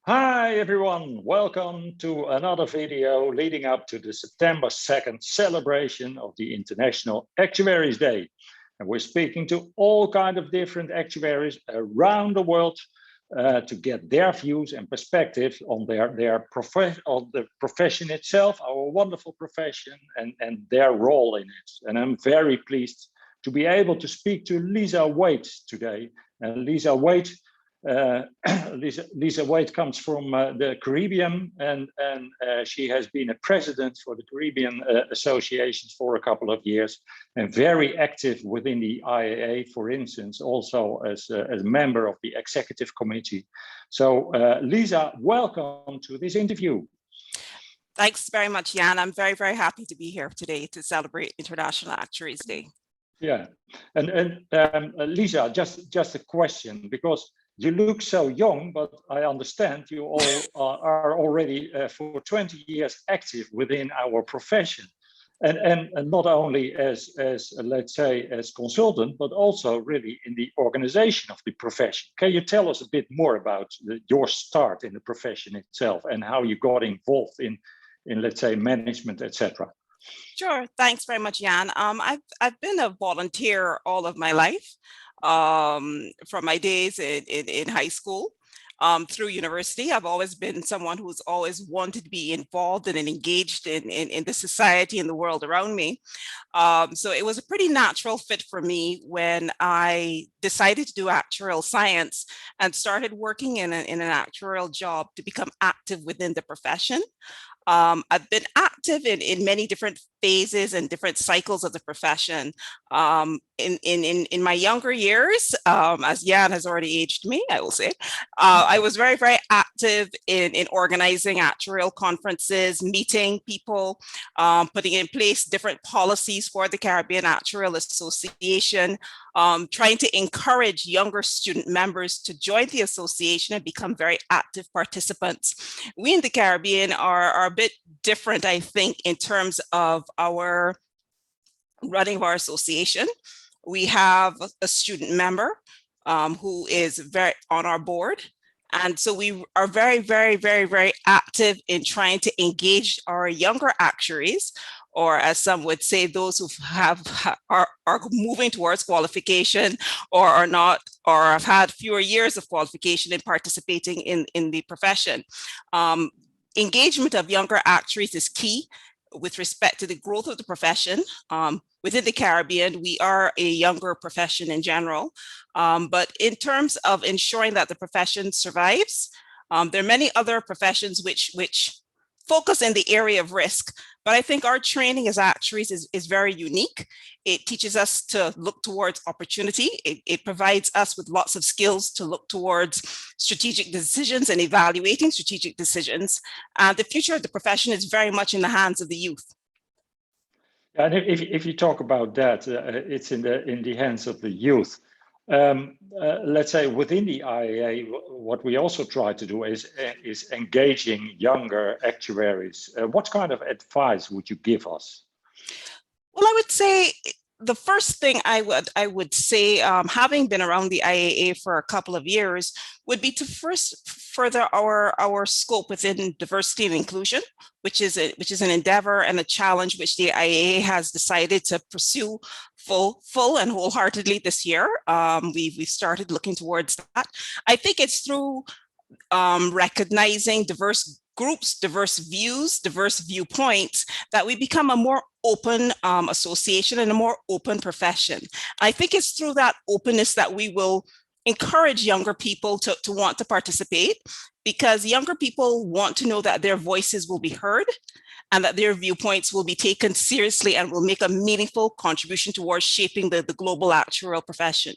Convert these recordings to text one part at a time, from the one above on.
Hi everyone, welcome to another video leading up to the September 2nd celebration of the International Actuaries Day. And we're speaking to all kinds of different actuaries around the world to get their views and perspectives on the profession itself, our wonderful profession, and their role in it. And I'm very pleased to be able to speak to Lisa Wade today. And Lisa Wade Lisa Wade comes from the Caribbean, and she has been a president for the Caribbean associations for a couple of years, and very active within the IAA, for instance, also as a member of the executive committee. So Lisa, welcome to this interview. Thanks very much, Jan. I'm very, very happy to be here today to celebrate International Actuaries Day. Yeah, and Lisa, just a question, because you look so young, but I understand you all are already for 20 years active within our profession, and not only as let's say as consultant, but also really in the organization of the profession. Can you tell us a bit more about your start in the profession itself and how you got involved in let's say management, etc.? Sure. Thanks very much, Jan. I've been a volunteer all of my life, from my days in high school through university. I've always been someone who's always wanted to be involved and engaged in the society and the world around me. So it was a pretty natural fit for me when I decided to do actuarial science and started working in an actuarial job to become active within the profession. I've been active in many different phases and different cycles of the profession. In my younger years, as Jan has already aged me, I will say, I was very, very active in organizing actuarial conferences, meeting people, putting in place different policies for the Caribbean Actuarial Association, trying to encourage younger student members to join the association and become very active participants. We in the Caribbean are a bit different, I think, in terms of our running of our association. We have a student member who is very on our board. And so we are very, very, very, very active in trying to engage our younger actuaries, or as some would say, those who are moving towards qualification or are not, or have had fewer years of qualification in participating in the profession. Engagement of younger actuaries is key with respect to the growth of the profession. Within the Caribbean, we are a younger profession in general, but in terms of ensuring that the profession survives, there are many other professions which focus in the area of risk, but I think our training as actuaries is very unique. It teaches us to look towards opportunity. It provides us with lots of skills to look towards strategic decisions and evaluating strategic decisions. The future of the profession is very much in the hands of the youth. And if you talk about that, it's in the hands of the youth. Let's say within the IAA, what we also try to do is engaging younger actuaries. What kind of advice would you give us? Well, I would say the first thing I would say, having been around the IAA for a couple of years, would be to first further our scope within diversity and inclusion, which is an endeavor and a challenge which the IAA has decided to pursue full and wholeheartedly this year. We've started looking towards that. I think it's through recognizing diverse groups, diverse views, diverse viewpoints, that we become a more open association and a more open profession. I think it's through that openness that we will encourage younger people to want to participate, because younger people want to know that their voices will be heard and that their viewpoints will be taken seriously and will make a meaningful contribution towards shaping the global actuarial profession.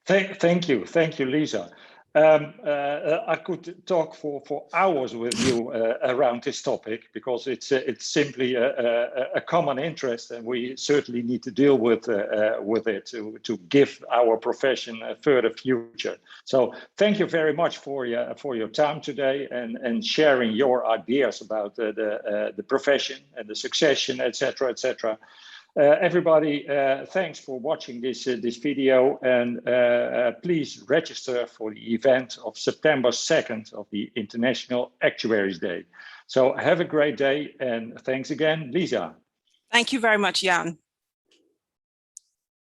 Thank you, Lisa. I could talk for hours with you around this topic, because it's simply a common interest, and we certainly need to deal with it to give our profession a further future. So thank you very much for your time today and sharing your ideas about the profession and the succession, etc., etc. Everybody, thanks for watching this video, and please register for the event of September 2nd of the International Actuaries Day. So have a great day, and thanks again, Lisa. Thank you very much, Jan.